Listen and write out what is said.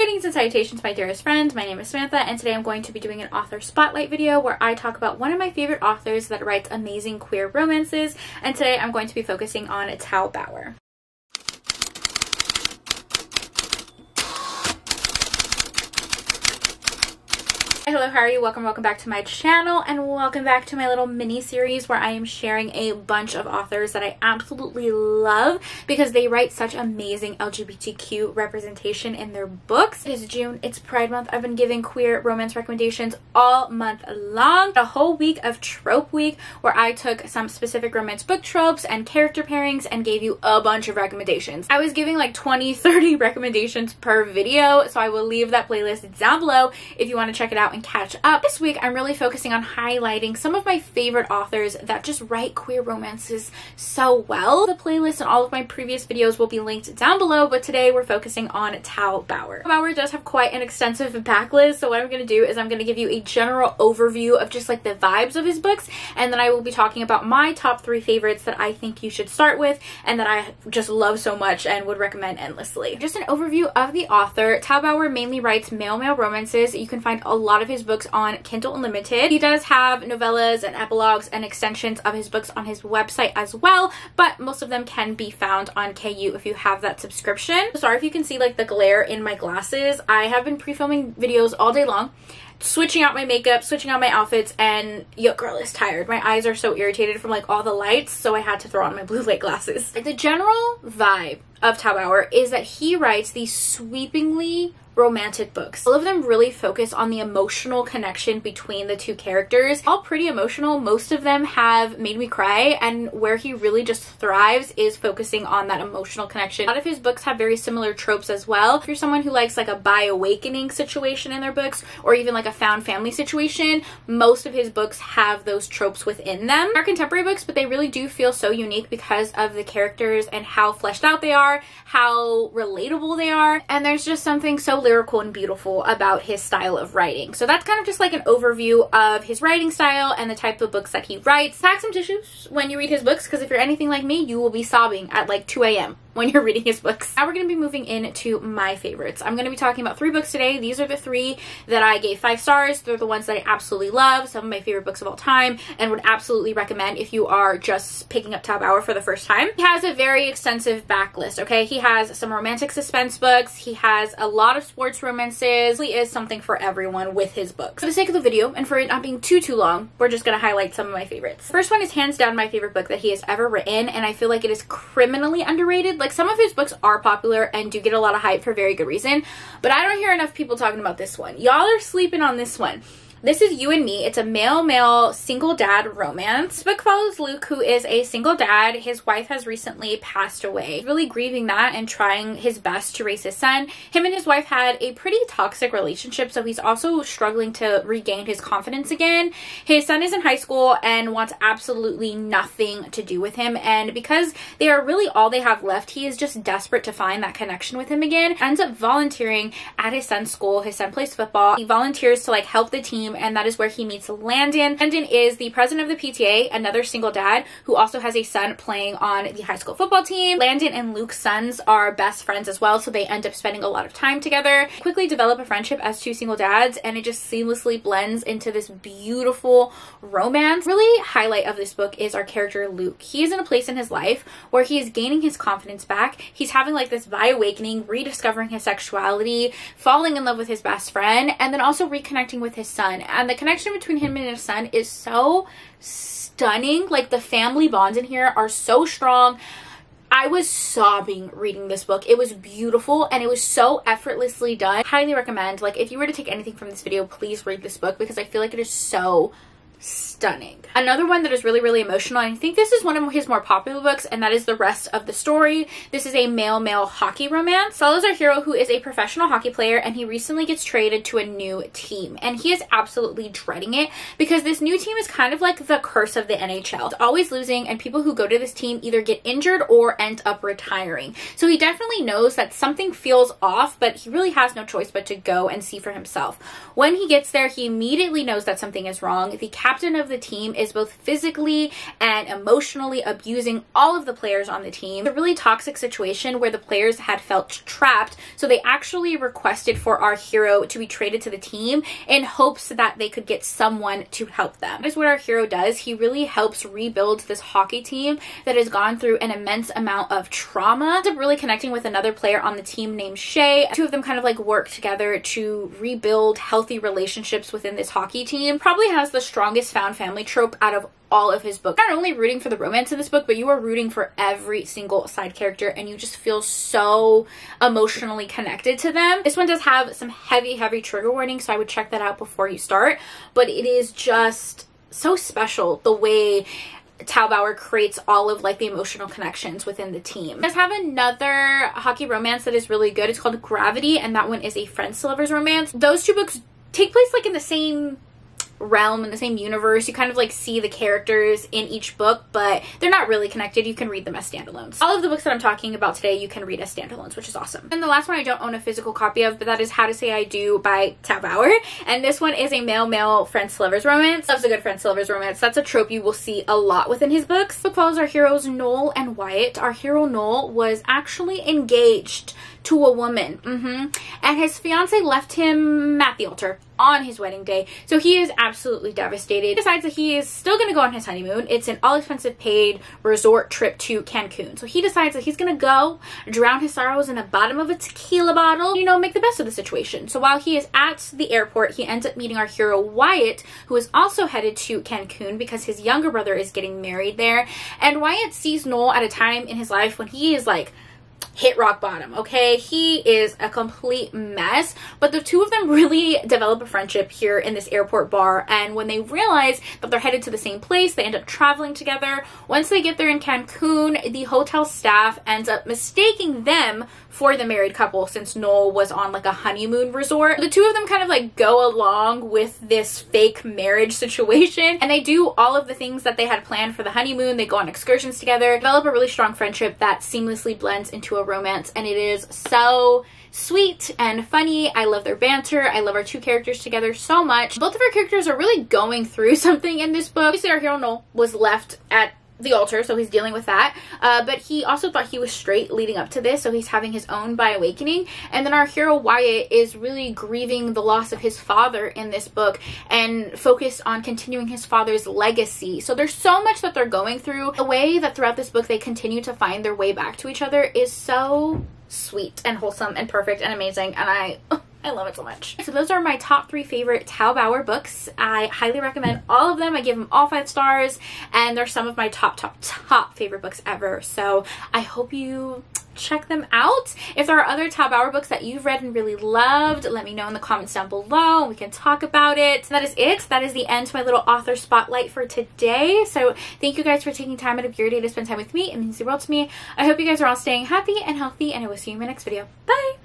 Greetings and salutations, my dearest friends. My name is Samantha, and today I'm going to be doing an author spotlight video where I talk about one of my favorite authors that writes amazing queer romances, and today I'm going to be focusing on Tal Bauer. Hello, how are you? Welcome back to my channel, and welcome back to my little mini series where I am sharing a bunch of authors that I absolutely love because they write such amazing LGBTQ representation in their books. It is June, it's Pride Month. I've been giving queer romance recommendations all month long. A whole week of trope week where I took some specific romance book tropes and character pairings and gave you a bunch of recommendations. I was giving like 20-30 recommendations per video, so I will leave that playlist down below if you want to check it out and catch up. This week I'm really focusing on highlighting some of my favorite authors that just write queer romances so well. The playlist and all of my previous videos will be linked down below, but today we're focusing on Tal Bauer. Tal Bauer does have quite an extensive backlist, so what I'm going to do is I'm going to give you a general overview of just like the vibes of his books, and then I will be talking about my top 3 favorites that I think you should start with and that I just love so much and would recommend endlessly. Just an overview of the author. Tal Bauer mainly writes male romances. You can find a lot of his books on Kindle Unlimited. He does have novellas and epilogues and extensions of his books on his website as well, but most of them can be found on KU if you have that subscription. Sorry if you can see like the glare in my glasses. I have been pre-filming videos all day long, switching out my makeup, switching out my outfits, and yo, girl is tired. My eyes are so irritated from like all the lights, so I had to throw on my blue light glasses. The general vibe of Tal Bauer is that he writes these sweepingly romantic books. All of them really focus on the emotional connection between the two characters. All pretty emotional. Most of them have made me cry, and where he really just thrives is focusing on that emotional connection. A lot of his books have very similar tropes as well. If you're someone who likes like a bi-awakening situation in their books, or even like a found family situation, most of his books have those tropes within them. They're contemporary books, but they really do feel so unique because of the characters and how fleshed out they are, how relatable they are, and there's just something so lyrical and beautiful about his style of writing. So that's kind of just like an overview of his writing style and the type of books that he writes. Pack some tissues when you read his books, because if you're anything like me, you will be sobbing at like 2 a.m. when you're reading his books. Now we're going to be moving into my favorites. I'm going to be talking about 3 books today. These are the 3 that I gave 5 stars. They're the ones that I absolutely love, some of my favorite books of all time, and would absolutely recommend if you are just picking up Tal Bauer for the first time. He has a very extensive backlist, okay? He has some romantic suspense books. He has a lot of sports romances. He is something for everyone with his books. For the sake of the video, and for it not being too long, we're just going to highlight some of my favorites. The first one is hands down my favorite book that he has ever written, and I feel like it is criminally underrated. Like, some of his books are popular and do get a lot of hype for very good reason, but I don't hear enough people talking about this one. Y'all are sleeping on this one. This is You and Me. It's a male single dad romance. This book follows Luke, who is a single dad. His wife has recently passed away. He's really grieving that and trying his best to raise his son. Him and his wife had a pretty toxic relationship, so he's also struggling to regain his confidence again. His son is in high school and wants absolutely nothing to do with him, and because they are really all they have left, he is just desperate to find that connection with him again. Ends up volunteering at his son's school. His son plays football. He volunteers to like help the team, and that is where he meets Landon. Landon is the president of the PTA, another single dad who also has a son playing on the high school football team. Landon and Luke's sons are best friends as well, so they end up spending a lot of time together. Quickly develop a friendship as 2 single dads, and it just seamlessly blends into this beautiful romance. Really, highlight of this book is our character Luke. He is in a place in his life where he is gaining his confidence back. He's having like this bi-awakening, rediscovering his sexuality, falling in love with his best friend, and then also reconnecting with his son. And the connection between him and his son is so stunning. Like, the family bonds in here are so strong. I was sobbing reading this book. It was beautiful and it was so effortlessly done. Highly recommend. Like, if you were to take anything from this video, please read this book because I feel like it is so stunning. Another one that is really emotional, and I think this is one of his more popular books, and that is The Rest of the Story. This is a male hockey romance. Follows our hero, who is a professional hockey player, and he recently gets traded to a new team, and he is absolutely dreading it because this new team is kind of like the curse of the NHL. It's always losing, and people who go to this team either get injured or end up retiring. So he definitely knows that something feels off, but he really has no choice but to go and see for himself. When he gets there, he immediately knows that something is wrong. The captain of the team is both physically and emotionally abusing all of the players on the team. It's a really toxic situation where the players had felt trapped, so they actually requested for our hero to be traded to the team in hopes that they could get someone to help them. That is what our hero does. He really helps rebuild this hockey team that has gone through an immense amount of trauma. Ends up really connecting with another player on the team named Shay. Two of them kind of like work together to rebuild healthy relationships within this hockey team. Probably has the strongest found family trope out of all of his books. Not only rooting for the romance in this book, but you are rooting for every single side character and you just feel so emotionally connected to them. This one does have some heavy trigger warnings, so I would check that out before you start, but it is just so special the way Tal Bauer creates all of like the emotional connections within the team. It does have another hockey romance that is really good. It's called Gravity, and that one is a friends to lovers romance. Those two books take place like in the same realm, in the same universe. You kind of like see the characters in each book, but they're not really connected. You can read them as standalones. All of the books that I'm talking about today you can read as standalones, which is awesome. And the last one I don't own a physical copy of, but that is How to Say I Do by Tal Bauer, and this one is a male friends to lovers romance. Loves a good friends to lovers romance. That's a trope you will see a lot within his books. The book follows our heroes Noel and Wyatt. Our hero Noel was actually engaged to a woman, and his fiance left him at the altar on his wedding day, so he is absolutely devastated. He decides that he is still going to go on his honeymoon. It's an all-expensive paid resort trip to Cancun, so he decides that he's going to go drown his sorrows in the bottom of a tequila bottle, you know, make the best of the situation. So while he is at the airport, he ends up meeting our hero Wyatt, who is also headed to Cancun because his younger brother is getting married there, and Wyatt sees Noel at a time in his life when he is like hit rock bottom, okay? He is a complete mess, but the two of them really develop a friendship here in this airport bar, and when they realize that they're headed to the same place, they end up traveling together. Once they get there in Cancun, the hotel staff ends up mistaking them for the married couple since Noel was on like a honeymoon resort. The two of them kind of like go along with this fake marriage situation, and they do all of the things that they had planned for the honeymoon. They go on excursions together, develop a really strong friendship that seamlessly blends into a romance, and it is so sweet and funny. I love their banter. I love our two characters together so much. Both of our characters are really going through something in this book. Obviously our hero Noel was left at the altar, so he's dealing with that, but he also thought he was straight leading up to this, so he's having his own bi awakening. And then our hero Wyatt is really grieving the loss of his father in this book and focused on continuing his father's legacy. So there's so much that they're going through. The way that throughout this book they continue to find their way back to each other is so sweet and wholesome and perfect and amazing, and I love it so much. So those are my top 3 favorite Tal Bauer books. I highly recommend all of them. I give them all 5 stars, and they're some of my top favorite books ever. So I hope you check them out. If there are other Tal Bauer books that you've read and really loved, let me know in the comments down below and we can talk about it. That is it. That is the end to my little author spotlight for today. So thank you guys for taking time out of your day to spend time with me. It means the world to me. I hope you guys are all staying happy and healthy, and I will see you in my next video. Bye!